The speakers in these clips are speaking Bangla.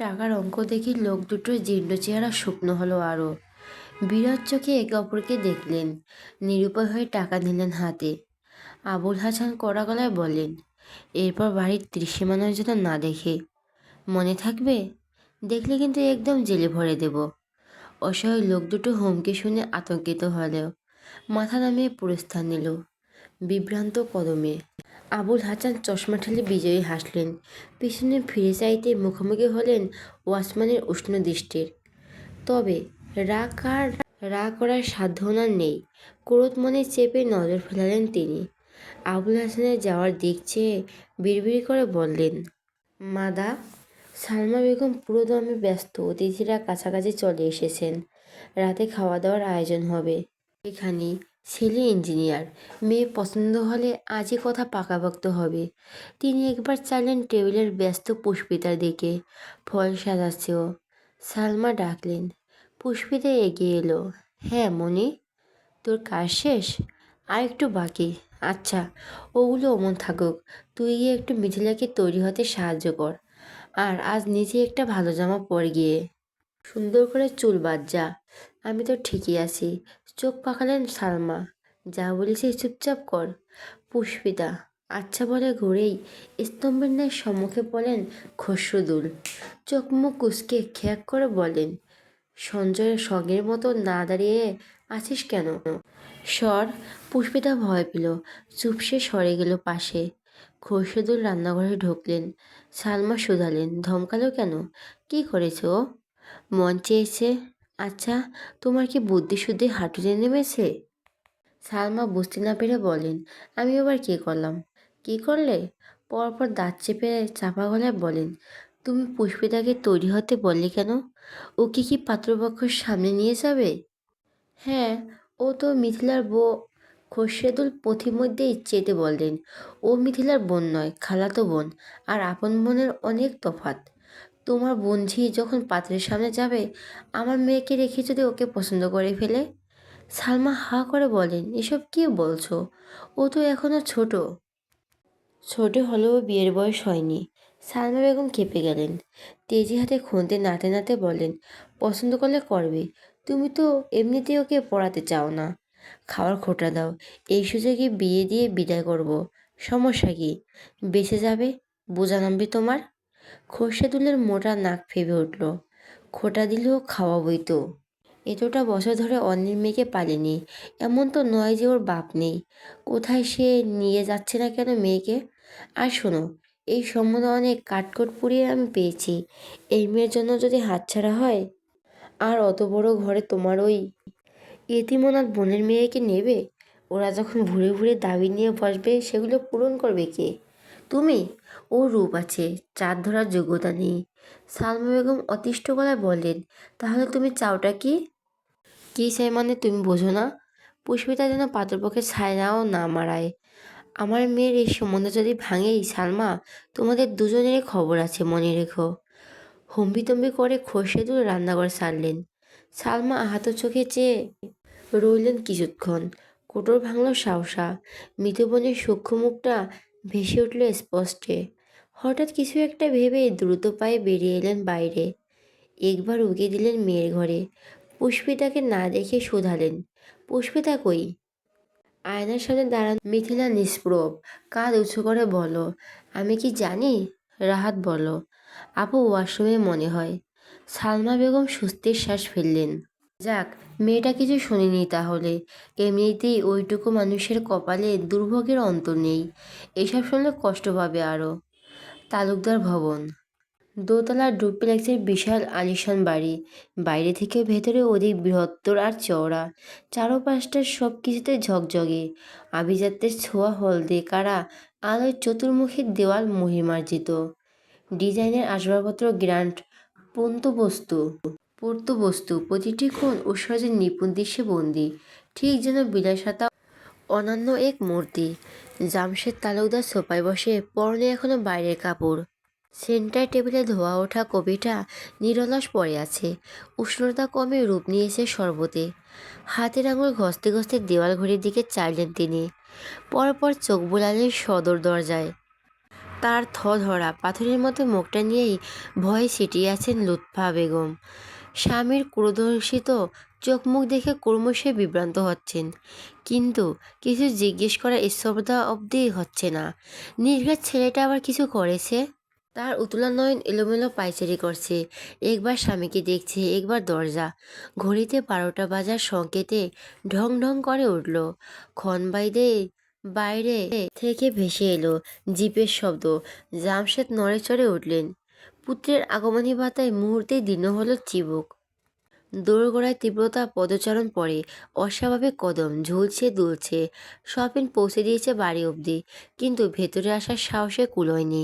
টাকার অঙ্ক দেখে লোক দুটোর জীর্ণ চেহারা শুকনো হলো আরো। বিরাট চোখে একে অপরকে দেখলেন। নিরুপায় হয়ে টাকা নিলেন হাতে। আবুল হাসান কড়া গলায় বললেন, এরপর বাড়ির ত্রিসীমানার যেন না দেখে। মনে থাকবে? দেখলে কিন্তু একদম জেলে ভরে দেব। অসহায় লোক দুটো হুমকি শুনে আতঙ্কিত হলেও মাথা নামিয়ে প্রস্থান নিল বিভ্রান্ত কদমে। আবুল হাসান চশমা ঠেলে বিজয়ী হাসলেন। পিছনে ফিরে চাইতে মুখোমুখি হলেন ওয়াচম্যানের উষ্ণ দৃষ্টির। তবে রাগ করার সাধ্য ওনার নেই। ক্রোধ মনে চেপে নজর ফেলালেন তিনি। আবুল হাসানের যাওয়ার দিক চেয়ে বিড়বিড়ি করে বললেন, মাদা। সালমা বেগম পুরো দমে ব্যস্ত। অতিথিরা কাছাকাছি চলে এসেছেন। রাতে খাওয়া দাওয়ার আয়োজন হবে এখানেই। ছেলে ইঞ্জিনিয়ার, মেয়ে পছন্দ হলে আজই কথা পাকাপোক্ত হবে। তিনি একবার চাইলেন টেবিলের ব্যস্ত পুষ্পিতার দিকে। ফল সাজাচ্ছে ও। সালমা ডাকলেন। পুষ্পিতা এগিয়ে এলো। হ্যাঁ মনি, তোর কাজ শেষ? আর একটু বাকি। আচ্ছা, ওগুলো অমন থাকুক। তুই গিয়ে একটু মিথিলাকে তৈরি হতে সাহায্য কর। আর আজ নিজে একটা ভালো জামা পরে গিয়ে সুন্দর করে চুল বাঁধ যা। আমি তো ঠিকই আছি। চোখ পাকালেন সালমা। যা বলেছি চুপচাপ কর। পুষ্পিতা আচ্ছা বলে ঘুরেই স্তম্ভের ন্যায় সম্মুখে পড়েন খসরুদুল। চোখ মুখ কুঁচকে খেয়াক করে বলেন, সঞ্জয়ের সঙ্গের মতো না দাঁড়িয়ে আছিস কেন? সর। পুষ্পিতা ভয় পেল। চুপসে সরে গেল পাশে। খসরুদুল রান্নাঘরে ঢুকলেন। সালমা শুধালেন, ধমকালো কেন? কি করেছে ও? মন চেয়েছে। আচ্ছা, তোমার কি বুদ্ধি শুদ্ধি হাঁটুতে নেমেছে? সালমা বুঝতে না পেরে বলেন, আমি আবার কি করলাম? কি করলে? পরপর দাঁত চেপে চাপা গলায় বলেন, তুমি পুষ্পিতাকে তৈরি হতে বললে কেন? ওকে কি পাত্রপক্ষের সামনে নিয়ে যাবে? হ্যাঁ, ও তো মিথিলার বউ। খসরুদুল পথিমধ্যেই চেতে বললেন, ও মিথিলার বোন নয়, খালাতো বোন। আর আপন বোনের অনেক তফাৎ। তোমার বোনঝি যখন পাত্রের সামনে যাবে, আমার মেয়েকে রেখে যদি ওকে পছন্দ করে ফেলে? সালমা হা করে বলেন, এসব কি বলছো? ও তো এখনো ছোট। ছোট হলেও বিয়ের বয়স হয়নি। সালমা বেগম খেপে গেলেন। তেজি হাতে খুন্তি নাড়তে নাড়তে বলেন, পছন্দ করলে করবে। তুমি তো এমনিতেই ওকে পড়াতে চাও না। খাওয়ার খোঁটা দাও। এই সুযোগে বিয়ে দিয়ে বিদায় করব। সমস্যা কি? বেঁচে যাবে। বোঝা নামবে তোমার। খোরশেদুলের মোটা নাক ফেঁপে উঠল। খোঁটা দিলেও খাওয়াবই তো। এতটা বছর ধরে অন্যের মেয়েকে পালেনি। এমন তো নয় যে ওর বাপ নেই। কোথায় সে নিয়ে যাচ্ছে না কেন মেয়েকে? আর শোনো, এই সম্বন্ধে অনেক কাটকট পুড়িয়ে আমি পেয়েছি। এই মেয়ের জন্য যদি হাতছাড়া হয়, আর অত বড় ঘরে তোমার ওই এতিমনাথ বোনের মেয়েকে নেবে? ওরা যখন ঘুরে ঘুরে দাবি নিয়ে বসবে, সেগুলো পূরণ করবে কে? তুমি? ও রূপ আছে, চাঁদ ধরার যোগ্যতা নেই। সালমা বেগম অতিষ্ঠ গলায় বললেন, তাহলে তুমি চাওটা কি? কী চাই মানে তুমি বোঝো না? পুষ্পিতা যেন পাত্রপক্ষে ছায়াও না মারায়। আমার মেয়ের এই সম্বন্ধে যদি ভাঙেই সালমা, তোমাদের দুজনেরই খবর আছে, মনে রেখো। হম্বিতম্বি করে খসে রান্নাঘর ছাড়লেন। সালমা আহত চোখে চেয়ে রইলেন কিছুক্ষণ। কোটর ভাঙল সাহসা। মৃতবনের সূক্ষ্ম মুখটা ভেসে উঠল স্পষ্টে। হঠাৎ কিছু একটা ভেবে দ্রুত পায়ে বেরিয়ে এলেন বাইরে। একবার উকি দিলেন মেয়ের ঘরে। পুষ্পিতাকে না দেখে শুধালেন, পুষ্পিতা কই? আয়নার সামনে দাঁড়ানো মিথিলা নিষ্প্রভ। কাঁধ উঁচু করে বলো, আমি কি জানি? রাহাত বলো, আপু ওয়াশরুমে মনে হয়। সালমা বেগম স্বস্তির শ্বাস ফেললেন। যাক, মেয়েটা কিছু শোনেনি তাহলে। এমনিতেই ওইটুকু মানুষের কপালে দুর্ভোগের অন্ত নেই। এসব শুনলে কষ্ট পাবে আরও। তালুকদার ভবন, দোতলার ডুপ্লেক্সের বিশাল আলিশান বাড়ি। বাইরে থেকে ভেতরে অধিক বৃহত্তর আর চওড়া। চারপাশটা সব কিছুতে ঝকঝকে। আভিজাত্যের ছোঁয়া হলদে কারা আলোয় চতুর্মুখী দেওয়াল মহিমার্জিত। ডিজাইনের আসবাবপত্র গ্র্যান্ড পন্তবস্তু পূর্তবস্তু প্রতিটি কোণ ঐশ্বর্যের নিপুণ দৃশ্যে বন্দী। ঠিক যেন বিলাসিতা অনন্য এক মূর্তি। জামশেদ তালুকদার সোফায় বসে, পরনে এখনো বাইরের কাপড়। সেন্টার টেবিলে ধোয়া ওঠা কপিটা নিরলস পড়ে আছে। উষ্ণতা কমে রূপ নিয়েছে শরবতে। হাতের আঙুল ঘষতে ঘষতে দেওয়াল ঘড়ির দিকে চাইলেন তিনি। পরপর চোখ বোলালেন সদর দরজায়। তার থরহরা পাথরের মতো মুখটা নিয়েই ভয়ে সিটিয়ে আছেন লুৎফা বেগম। স্বামীর ক্রোধর্ষিত চোখ মুখ দেখে ক্রমশই বিভ্রান্ত হচ্ছেন, কিন্তু কিছু জিজ্ঞেস করার স্তব্ধতা অবধি হচ্ছে না। নির্ঘাত ছেলেটা আবার কিছু করেছে? তার উতলা নয়ন এলোমেলো পায়চারি করছে, একবার স্বামীকে দেখছে, একবার দরজা। ঘড়িতে 12টা বাজার সংকেতে ঢং ঢং করে উঠল। ক্ষণ বাইরে থেকে ভেসে এলো জিপের শব্দ। জামশেদ নড়ে চড়ে উঠলেন। পুত্রের আগমনী বার্তায় মুহূর্তেই দীর্ণ হলো চিবুক। দোরগোড়ায় তীব্রতা পদচারণ পরে, অস্বাভাবিক কদম ঝুলছে দুলছে। সপিন পৌঁছে দিয়েছে বাড়ি অবধি, কিন্তু ভেতরে আসার সাহসে কুলোয়নি।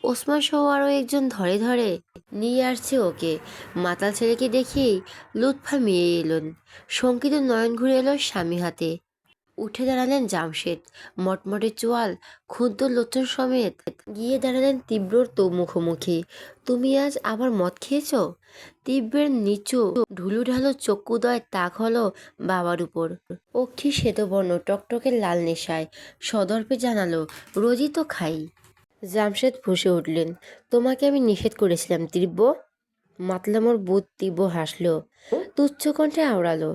ওসমান সহ আরও একজন ধরে ধরে নিয়ে আসছে ওকে। মাতাল ছেলেকে দেখেই লুৎফা মিয়ে এলেন। শঙ্কিত নয়ন ঘুরে এলো স্বামী হাতে। উঠে দাঁড়ালেন জামশেদ, মটমটে চোয়াল, ক্ষুদ্র লোচন সমেত গিয়ে দাঁড়ালেন তীব্রর তো মুখোমুখি। তুমি আজ আবার মদ খেয়েছ? তীব্রের নিচু ঢুলুঢালু চক্ষুদয় তাক হলো বাবার উপর। অক্ষি শ্বেতবর্ণ টকটকে লাল নেশায় সদর্পে জানালো, রোজই তো খাই। জামশেদ ফুঁসে উঠলেন, তোমাকে আমি নিষেধ করেছিলাম তীব্র। মাতলামোর বুধ তীব্র হাসল, তুচ্ছ কণ্ঠে আওড়ালো,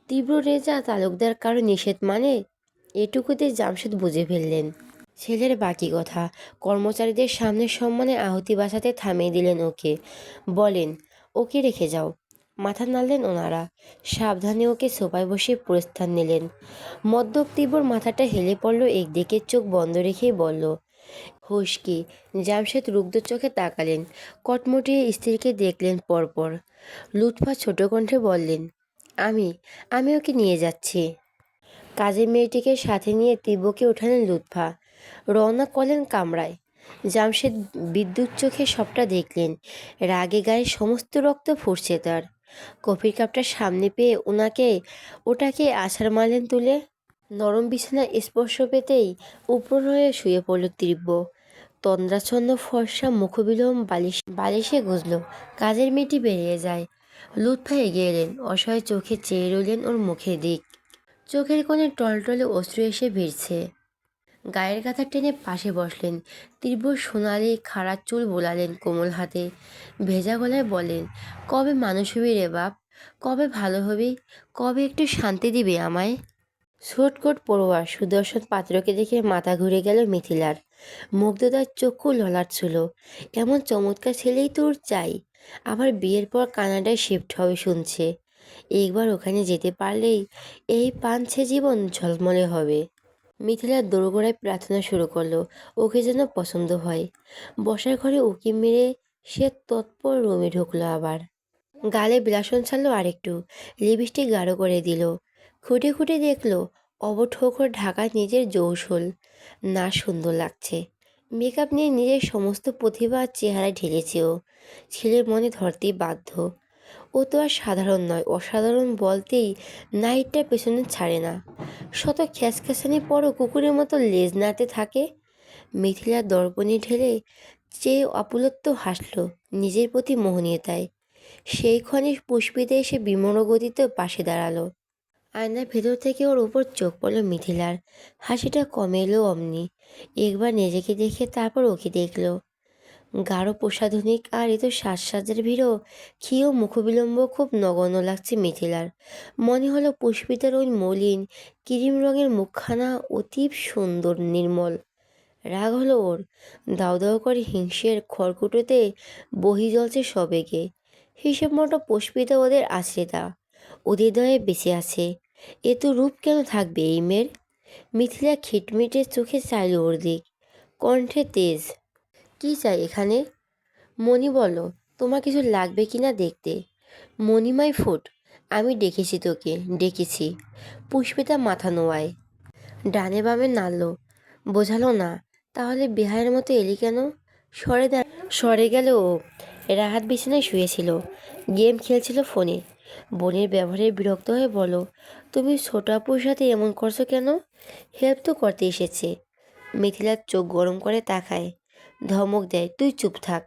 তীব্র রেজা তালুকদার কারো নিষেধ মানে? এটুকুতে জামশেদ বুঝে ফেললেন ছেলের বাকি কথা। কর্মচারীদের সামনে সম্মানে আহুতি বাসাতে থামিয়ে দিলেন ওকে। বলেন, ওকে রেখে যাও। মাথা নাড়লেন ওনারা। সাবধানে ওকে সোফায় বসিয়ে প্রস্থান নিলেন। মদ্যপ তীব্রর মাথাটা হেলে পড়ল একদিকে, চোখ বন্ধ রেখেই বলল, হুশকি। জামশেদ রুগ্ধ চোখে তাকালেন। কটমটিয়ে স্ত্রীকে দেখলেন পরপর। লুৎফা ছোট কণ্ঠে বললেন, আমি ওকে নিয়ে যাচ্ছি। কাজের মেয়েটিকে সাথে নিয়ে তীব্রকে উঠালেন লুৎফা। রওনা করলেন কামরায়। জামশেদ বিদ্যুৎ চোখে সবটা দেখলেন। রাগে গায়ে সমস্ত রক্ত ফুটছে তার। কফির কাপটা সামনে পেয়ে ওটাকে আছাড় মারলেন তুলে। নরম বিছানায় স্পর্শ পেতেই উপর হয়ে শুয়ে পড়ল তীব্র। তন্দ্রাচ্ছন্ন ফর্সা মুখবিলোম বালিশে গুজল। কাজের মেয়েটি বেরিয়ে যায়। লুৎফা এগিয়ে এলেন, অসহায় চোখে চেয়ে রইলেন ওর মুখের দিক। চোখের কোণে টলটলে অশ্রু এসে ভিড়ছে। গায়ের কাঁথা টেনে পাশে বসলেন। তীব্র সোনালি খাড়া চুল বোলালেন কোমল হাতে। ভেজা গলায় বলেন, কবে মানুষ হবি রে বাপ? কবে ভালো হবি? কবে একটু শান্তি দিবি আমায়? ছোটকোট পড়ুয়া সুদর্শন পাত্রকে দেখে মাথা ঘুরে গেল মিথিলার। মুগ্ধতার চক্ষু ললাটছিল। এমন চমৎকার ছেলেই তোর চাই। আবার বিয়ের পর কানাডায় শিফট হবে শুনছে। একবার ওখানে যেতে পারলেই এই পাঞ্ছে জীবন ঝলমলে হবে। মিথিলার দোরগোড়ায় প্রার্থনা শুরু করলো, ওকে যেন পছন্দ হয়। বসার ঘরে উকি মেরে সে তৎপর রুমে ঢুকলো আবার। গালে ব্লাসন ছাড়লো আরেকটু, লিপস্টিক গাঢ় করে দিল। খুঁটে খুঁটে দেখলো অবঠোকর ঢাকা নিজের যৌশল। না সুন্দর লাগছে। মেকআপ নিয়ে নিজের সমস্ত প্রতিভা আর চেহারায় ঢেলেছে ও। ছেলের মনে ধরতেই বাধ্য। ও তো আর সাধারণ নয়, অসাধারণ বলতেই নাইটটা পেছনে ছাড়ে না। শত খ্যাসখ্যাসানি পরও কুকুরের মতো লেজ নাড়তে থাকে। মিথিলার দর্পণে ঢেলে চেয়ে আপুলত্ব হাসল নিজের প্রতি মোহনীয়তায়। সেই ক্ষণে পুষ্পিতা এসে বিমূঢ় গতিতে পাশে দাঁড়ালো। আয়নার ভেতর থেকে ওর উপর চোখ পড়ল মিথিলার। হাসিটা কমে এলো অমনি। একবার নিজেকে দেখে তারপর ওকে দেখলো। গাঢ় প্রসাধনিক আর এত সাজসজ্জার ভিড়ও ক্ষীয় মুখবিলম্ব খুব নগণ্য লাগছে মিথিলার। মনে হলো পুষ্পিতার ওই মলিন ক্রিম রঙের মুখখানা অতীব সুন্দর নির্মল। রাগ হলো ওর। দাউ দাউ করে হিংসের খড়কুটোতে বহি জ্বলছে সবেগে। হিসেব মতো পুষ্পিতা ওদের আশ্রিতা, ওদের দয়ে বেঁচে আছে। এ তো রূপ কেন থাকবে এই মেয়ের? মিথিলা খিটমিটে চোখে চাইল ওর দিক, কণ্ঠে তেজ। কি চাই এখানে? মণি বলো, তোমার কিছু লাগবে কি না দেখতে। মণিমাই ফুট, আমি ডেকেছি তোকে, ডেকেছি। পুষ্পিতা মাথা নোয়ায়, ডানে বামে নাড়ল। বোঝালো না, তাহলে বেহায়ের মতো এলি কেন? সরে গেল ও। রাহাত বিছানায় শুয়েছিল, গেম খেলছিল ফোনে। বোনের ব্যবহারে বিরক্ত হয়ে বলো, তুমি ছোট আপুর সাথে এমন করছো কেন? হেল্প তো করতে এসেছে। মিথিলার চোখ গরম করে তাকায়, ধমক দেয়, তুই চুপ থাক।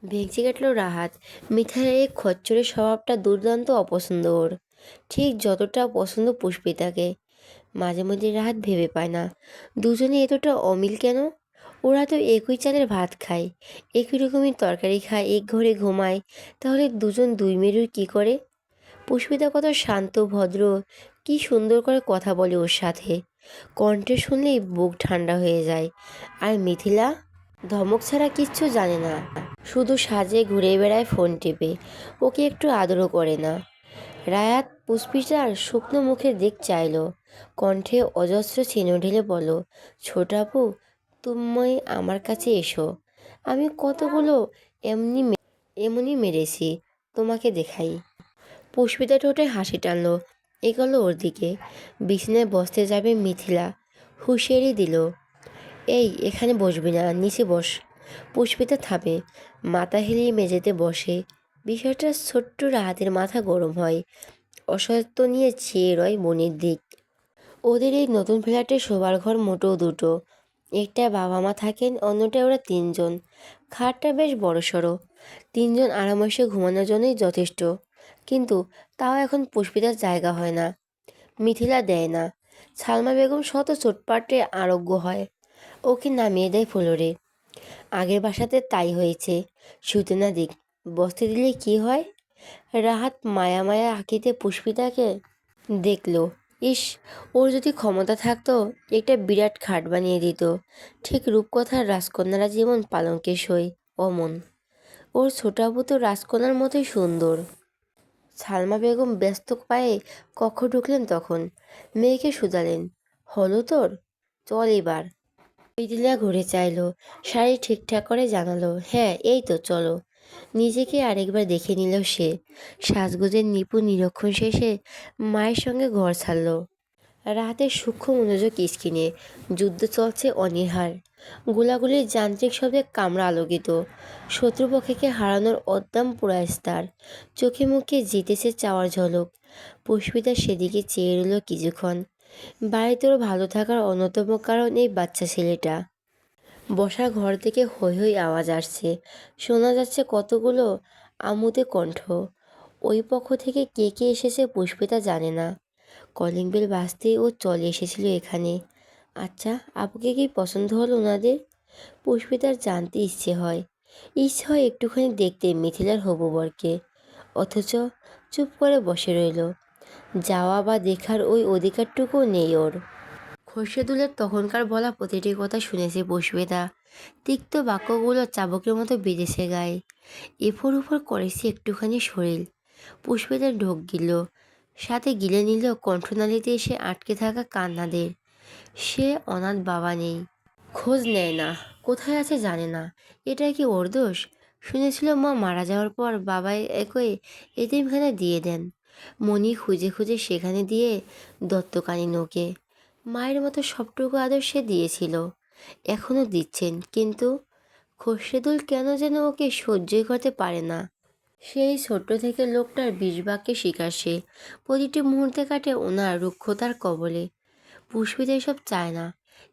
ভেঙচি কাটল রাহাত। মিথাইয়ের এই খচ্চরের স্বভাবটা দুর্দান্ত অপছন্দ ওর, ঠিক যতটা পছন্দ পুষ্পিতাকে। মাঝে মধ্যে রাহাত ভেবে পায় না দুজনে এতটা অমিল কেন। ওরা তো একই চালের ভাত খায়, একই রকমের তরকারি খায়, এক ঘরে ঘুমায়, তাহলে দুজন দুই মেরুর কী করে? পুষ্পিতা কত শান্ত ভদ্র, কি সুন্দর করে কথা বলে ওর সাথে, কণ্ঠে শুনলেই বুক ঠান্ডা হয়ে যায়। আর মিথিলা ধমক ছাড়া কিচ্ছু জানে না, শুধু সাজে ঘুরে বেড়ায় ফোন টিপে, ওকে একটু আদরও করে না। রায়াত পুষ্পিতার শুকনো মুখের দিক চাইল, কণ্ঠে অজস্র চিহ্ন ঢেলে বলল, ছোট আপু, তুমি আমার কাছে এসো, আমি কতগুলো এমনি মেরেছি, তোমাকে দেখাই। পুষ্পিতা ঠোঁটে হাসি টানলো, এগোলো ওর দিকে। বিছানায় বসতে যাবে মিথিলা, হুঁশিয়ারি দিল, এই এখানে বসবি না, নিচে বস। পুষ্পিতা থামে, মাথা হেলিয়ে মেঝেতে বসে। বিষয়টা ছোট্ট রাহাতের মাথা গরম হয়, অসত্য নিয়ে চেয়ে রয় মনের দিক। ওদের এই নতুন ফ্ল্যাটে শোবার ঘর মোটেও দুটো, একটা বাবা মা থাকেন, অন্যটায় ওরা তিনজন। খাটটা বেশ বড়সড়, তিনজন আরামসে ঘুমানোর জন্যই যথেষ্ট, কিন্তু তাও এখন পুষ্পিতার জায়গা হয় না, মিথিলা দেয় না। সালমা বেগম শত চোটপাটে আরোগ্য হয়, ওকে নামিয়ে দেয় ফ্লোরে। আগের বাসাতে তাই হয়েছে, শুতে না দিক, বসতে দিলে কি হয়। রাহাত মায়া মায়া আঁকিতে পুষ্পিতাকে দেখলো, ইস, ওর যদি ক্ষমতা থাকতো একটা বিরাট খাট বানিয়ে দিত, ঠিক রূপকথার রাজকন্যারা যেমন পালঙ্কে শোয় অমন। ওর ছোট আপু তো রাজকন্যার মতোই সুন্দর। সালমা বেগম ব্যস্ত পায়ে কক্ষ ঢুকলেন তখন, মেয়েকে শুধালেন, হলো তোর, চল এবার। মিথিলা ঘুরে চাইলো, শাড়ি ঠিকঠাক করে জানালো, হ্যাঁ এই তো চলো। নিজেকে আরেকবার দেখে নিল সে, সাজগোজের নিপুণ নিরীক্ষণ শেষে মায়ের সঙ্গে ঘর ছাড়ল। রাতের সূক্ষ্ম মনোযোগ স্ক্রিনে, যুদ্ধ চলছে অনীহার, গোলাগুলির যান্ত্রিক শব্দে কামরা আলোকিত, শত্রুপক্ষকে হারানোর অদ্দাম পুরস্কার, চোখে মুখে জিতেছে চাওয়ার ঝলক। পুষ্পিতা সেদিকে চেয়ে রইল কিছুক্ষণ। বাড়িতে ওর ভালো থাকার অন্যতম কারণ এই বাচ্চা ছেলেটা। বসার ঘর থেকে হৈ হৈ আওয়াজ আসছে, শোনা যাচ্ছে কতগুলো আমুদে কণ্ঠ। ওই পক্ষ থেকে কে কে এসেছে পুষ্পিতা জানে না। কলিং বেল বাজতেই ও চলে এসেছিল এখানে। আচ্ছা, আপুকে কি পছন্দ হলো ওনাদের? পুষ্পিতার জানতে ইচ্ছে হয় একটুখানি দেখতে মিথিলার হবু বরকে, অথচ চুপ করে বসে রইল। যাওয়া বা দেখার ওই অধিকারটুকুও নেই ওর। খোরশেদুলের তখনকার বলা প্রতিটি কথা শুনেছে পুষ্পিতা, তিক্ত বাক্যগুলো চাবকের মতো বেজেছে গায়ে, এফোর উফোর করেছে একটুখানি শরীর। পুষ্পিতার ঢোক গিল, সাথে গিলে নিল কণ্ঠনালীতে এসে আটকে থাকা কান্নাদের। সে অনাথ, বাবা নেই, খোঁজ নেয় না, কোথায় আছে জানে না। এটা কি ওর দোষ? শুনেছিল মা মারা যাওয়ার পর বাবা একই এতিমখানা দিয়ে দেন, মনি খুঁজে খুঁজে সেখানে দিয়ে দত্তকালীন ওকে। মায়ের মতো সবটুকু আদর সে দিয়েছিল, এখনও দিচ্ছেন, কিন্তু খোরশেদুল কেন যেন ওকে সহ্যই করতে পারে না। সেই ছোট্ট থেকে লোকটার বিষবাক্যে শিকার সে, প্রতিটি মুহূর্তে কাটে ওনার রুক্ষতার কবলে। পুষ্পিতা এসব চায় না,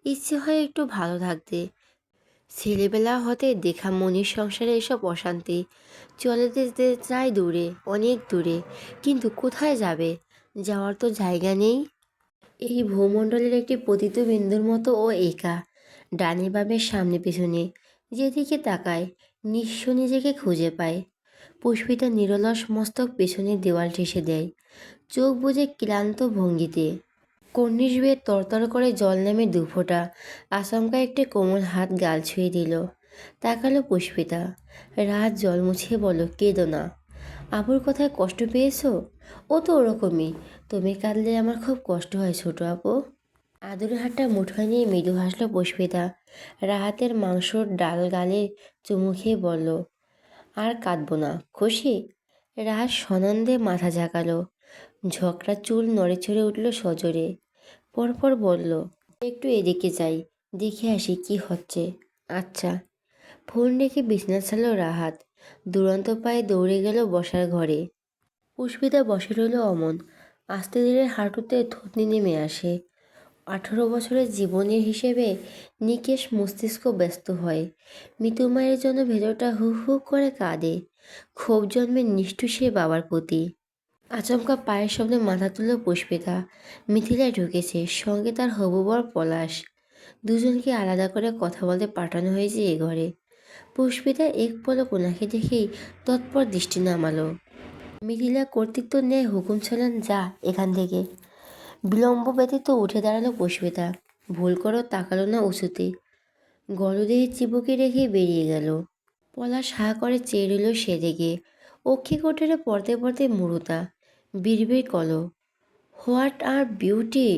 ইচ্ছে হয় একটু ভালো থাকতে। ছেলেবেলা হতে দেখা মনির সংসারে এসব অশান্তি, চলে যেতে চায় দূরে, অনেক দূরে, কিন্তু কোথায় যাবে? যাওয়ার তো জায়গা নেই। এই ভূমণ্ডলের একটি পতিত বিন্দুর মতো ও একা, ডানে বামে সামনে পিছনে যেদিকে তাকায় নিঃস্ব নিজেকে খুঁজে পায়। পুষ্পিতা নিরলস মস্তক পেছনের দেওয়াল ঠেসে দেয়, চোখ বুজে ক্লান্ত ভঙ্গিতে। কর্নিশ বেয়ে তরতর করে জল নামে দুফোঁটা, আচমকা একটি কোমল হাত গাল ছুঁয়ে দিল। তাকালো পুষ্পিতা। রাত জল মুছিয়ে বলল, কেঁদো না। আপুর কথায় কষ্ট পেয়েছো? ও তো ওরকমই, তুমি কাঁদলে আমার খুব কষ্ট হয় ছোট আপু। আদুরে হাতটা মুঠোয় নিয়ে মৃদু হাসলো পুষ্পিতা। রাহাতের মাংসর ডাল গালে চুমু খেয়ে বলল, আর কাঁদবো না, খুশি? রাহাত সনন্দে মাথা ঝাঁকালো, ঝকড়া চুল নড়ে চড়ে উঠল সজোরে। পরপর বলল, একটু এদিকে যাই, দেখে আসি কি হচ্ছে। আচ্ছা। ফোন রেখে বিছানা ছাড়ল রাহাত, দুরন্ত পায়ে দৌড়ে গেল বসার ঘরে। পুষ্পিতা বসে রইল অমন, আস্তে ধীরে হাঁটুতে থুতনি নেমে আসে। 18 বছরের জীবনের হিসেবে নিকেশ মস্তিষ্ক ব্যস্ত হয়। মৃত মায়ের জন্য ভেতরটা হু হু করে কাঁদে, ক্ষোভ জন্মে নিষ্ঠুর সে বাবার প্রতি। আচমকা পায়ের শব্দে মাথা তুলল পুষ্পিতা। মিথিলায় ঢুকেছে, সঙ্গে তার হবু বর পলাশ। দুজনকে আলাদা করে কথা বলতে পাঠানো হয়েছে এ ঘরে। পুষ্পিতা এক পলক ওনাকে দেখেই তৎপর দৃষ্টি নামালো। মিথিলা কর্তৃত্ব ন্যায় হুকুম ছিলেন, যা এখান থেকে। বিলম্ব ব্যতীত উঠে দাঁড়ালো পুষ্পিতা। ভুল করো তাকালো না উঁচুতে, গলদেহে চিবুকে রেখে বেরিয়ে গেল। পলাশ হা করে চেয়ে রইল সেদিকে। অক্ষি কোটরে পড়তে পড়তে মুরুতা বিড়বিড় করল, হোয়াট আর বিউটি।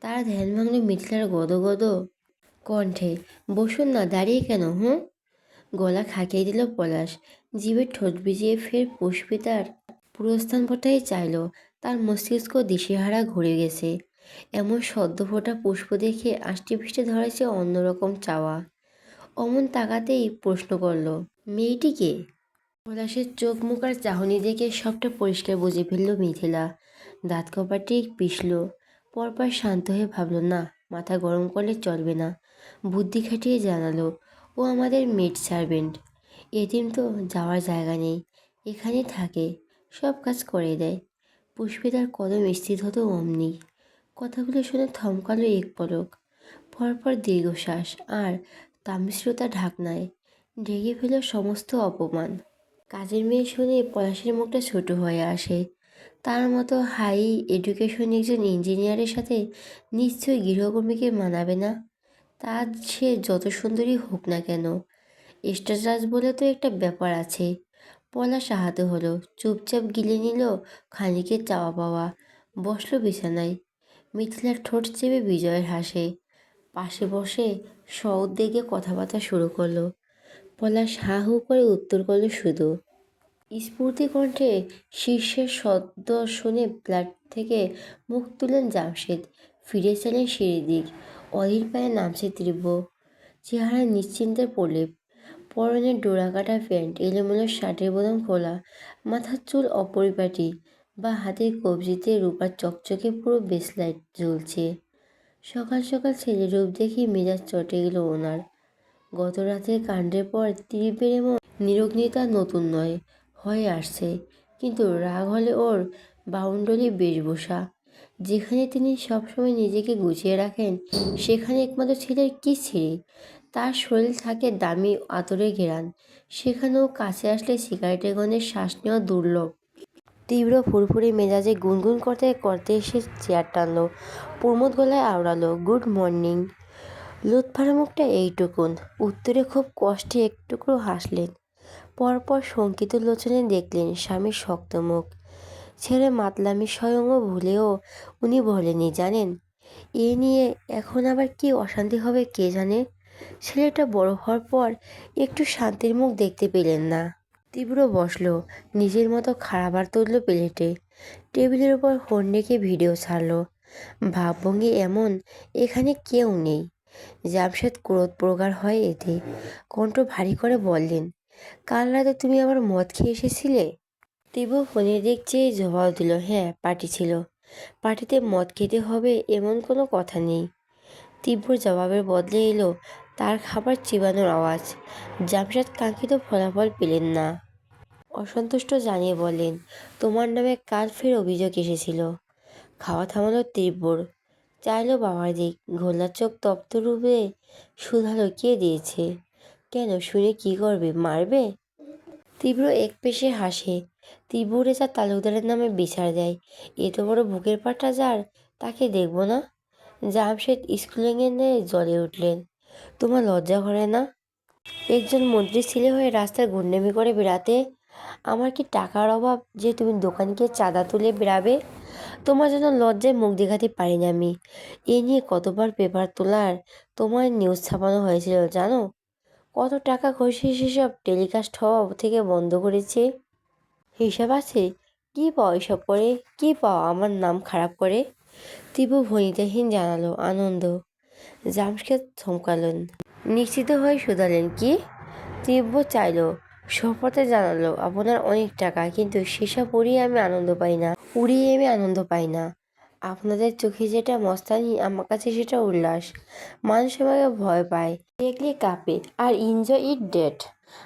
তার ধ্যান ভাঙল মিথিলার গদগদ কণ্ঠে। বসুন না, দাঁড়িয়ে কেন? হুঁ। গলা খাকিয়ে দিল পলাশ। জিভে ঠোঁট ভিজিয়ে ফের পুষ্পিতার পুরস্থানপটাই চাইল। তার মস্তিষ্ক দিশেহারা ঘুরে গেছে। এমন সদ্য ফোটা পুষ্প দেখে আষ্টে পৃষ্ঠে ধরেছে অন্যরকম চাওয়া। অমন তাকাতেই প্রশ্ন করল, মেয়েটিকে? পলাশের চোখ মুখ আর চাহনি দেখে সবটা পরিষ্কার বুঝে ফেলল মিথিলা। দাঁত কপাটি পিষল। পরপর শান্ত হয়ে ভাবল, না, মাথা গরম করলে চলবে না। বুদ্ধি খাটিয়ে জানালো, ও আমাদের মেড সার্ভেন্ট। এদিন তো যাওয়ার জায়গা নেই, এখানেই থাকে, সব কাজ করে দেয়। পুষ্পিতার কদম স্থির হতো অমনি। কথাগুলো শুনে থমকালো এক পলক। পরপর দীর্ঘশ্বাস আর তামিশ্রতা ঢাকনায় ঢেকে ফেল সমস্ত অপমান। কাজের মেয়ে শুনে পলাশের মুখটা ছোট হয়ে আসে। তার মতো হাই এডুকেশন একজন ইঞ্জিনিয়ারের সাথে নিশ্চয়ই গৃহকর্মীকে মানাবে না। তার সে যত সুন্দরী হোক না কেন, স্ট্যাটাস বলে তো একটা ব্যাপার আছে। পলাশ আহত হলো, চুপচাপ গিলে নিল খানিকের চাওয়া পাওয়া। বসলো বিছানায়। মিথিলার ঠোঁট চেপে বিজয়ের হাসে। পাশে বসে সউদ্বেগে কথাবার্তা শুরু করলো। পলাশ হা হু করে উত্তর করলো শুধু। স্ফূর্তি কণ্ঠে শীর্ষের শব্দ শুনে ফ্ল্যাট থেকে মুখ তুলেন জামশেদ। ফিরে চলেন সিঁড়ির দিক। অধীর পায়ে নামছে তীব্র। চেহারায় নিশ্চিন্তের প্রলেপ। পরনে ডোরাকাটা প্যান্ট, এলোমেলো শার্টের বোতাম খোলা, মাথার চুল অপরিপাটি, বা হাতের কবজিতে রূপার চকচকে পুরো বেসলাইট ঝুলছে। সকাল সকাল ছেলের রূপ দেখেই মেজাজ চটে গেল ওনার। গত রাতের কাণ্ডের পর তীব্রের এমন নিরগ্নিতা নতুন নয়, হয়ে আসছে। কিন্তু রাগ হলে ওর বাউন্ডারি বেশভূষা। যেখানে তিনি সবসময় নিজেকে গুছিয়ে রাখেন, সেখানে একমাত্র ছেলের কি ছিঁড়ে। তার শরীর থাকে দামি আতরে ঘেরান, সেখানেও কাছে আসলে সিগারেটের গন্ধে শ্বাস নেওয়া দুর্লভ। তীব্র ফুরফুরে মেজাজে গুনগুন করতে করতে এসে চেয়ার টানলো। প্রমোদ গলায় আওড়ালো, গুড মর্নিং। লুৎফার মুখটা এইটুকুন। উত্তরে খুব কষ্টে একটুকরো হাসলেন। পরপর শঙ্কিত লোচনে দেখলেন স্বামীর শক্ত মুখ। ছেড়ে মাতলামি স্বয়ংও ভুলেও উনি বলেনি, জানেন, এ নিয়ে এখন আবার কি অশান্তি হবে কে জানে। ছেলেটা বড় হওয়ার পর একটু শান্তির মুখ দেখতে পেলেন না। তীব্র বসলো, নিজের মতো খাবার তুলল প্লেটে। টেবিলের উপর ফোন রেখে ভিডিও ছাড়লো। ভাবভঙ্গি এমন, এখানে কেউ নেই। জামশেদ ক্রোধ প্রগাঢ় হয় এতে। কণ্ঠ ভারী করে বললেন, কাল রাতে তুমি আবার মদ খেয়ে এসেছিলে? তীব্র ফোনের দিক চেয়ে জবাব দিল, হ্যাঁ, পার্টি ছিল। পার্টিতে মদ খেতে হবে এমন কোনো কথা নেই। তীব্র জবাবের বদলে এলো তার খাবার চিবানোর আওয়াজ। জামশেদ কাঙ্ক্ষিত ফলাফল পেলেন না। অসন্তুষ্ট জানিয়ে বললেন, তোমার নামে কাল ফের অভিযোগ এসেছিল। খাওয়া থামালো তীব্র। চাইলো বাবার দিক। ঘোলা চোখ তপ্ত রূপে শুধালো, কে দিয়েছে? কেন, শুনে কি করবে, মারবে? তীব্র এক পেশে হাসে। তীব্র রেজা তালুকদারের নামে বিচার দেয়। এত বড় বুকের পাটা যার, তাকে দেখব না? জামশেদ স্কুলিংয়ের ন্যায় জ্বলে উঠলেন। তোমার লজ্জা করে না একজন মন্ত্রীর ছেলে হয়ে রাস্তায় গুন্ডামি করে বেড়াতে? আমার কি টাকার অভাব যে তুমি দোকানকে চাঁদা তুলে বেড়াবে? তোমার জন্য লজ্জায় মুখ দেখাতে পারি না আমি। এ নিয়ে কতবার পেপার তোলার তোমার নিউজ ছাপানো হয়েছিল জানো? কত টাকা ঘষে সেসব টেলিকাস্ট হওয়া থেকে বন্ধ করেছে। হিসাব আছে? কী পাও এসব করে? কী পাও আমার নাম খারাপ করে? তীব্র ভনিতাহীন জানালো, আনন্দ। জামশেদ থমকালেন। নিশ্চিত হয়ে শুধালেন, কি? তীব্র চাইল, শপথে জানালো, আপনার অনেক টাকা, কিন্তু সেসব উড়িয়ে আমি আনন্দ পাই না। আপনাদের চোখে যেটা মস্তানি, আমার কাছে সেটা উল্লাস। মানুষ আমাকে ভয় পায়, দেখলে কাঁপে, আর এনজয় ইট ডেট।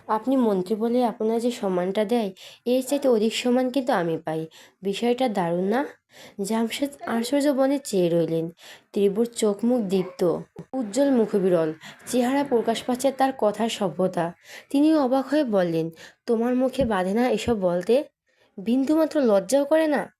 আপনি মন্ত্রী বলে আপনার যে সম্মানটা দেয়, এর চাইতে অধিক সম্মান কিন্তু আমি পাই। বিষয়টা দারুণ না? জামশেদ আশ্চর্য বনে চেয়ে রইলেন। ত্রিপুর চোখ মুখ দীপ্ত, উজ্জ্বল মুখবিরল, চেহারা প্রকাশ পাচ্ছে তার কথার সভ্যতা। তিনি অবাক হয়ে বললেন, তোমার মুখে বাঁধে না এসব বলতে? বিন্দুমাত্র লজ্জাও করে না?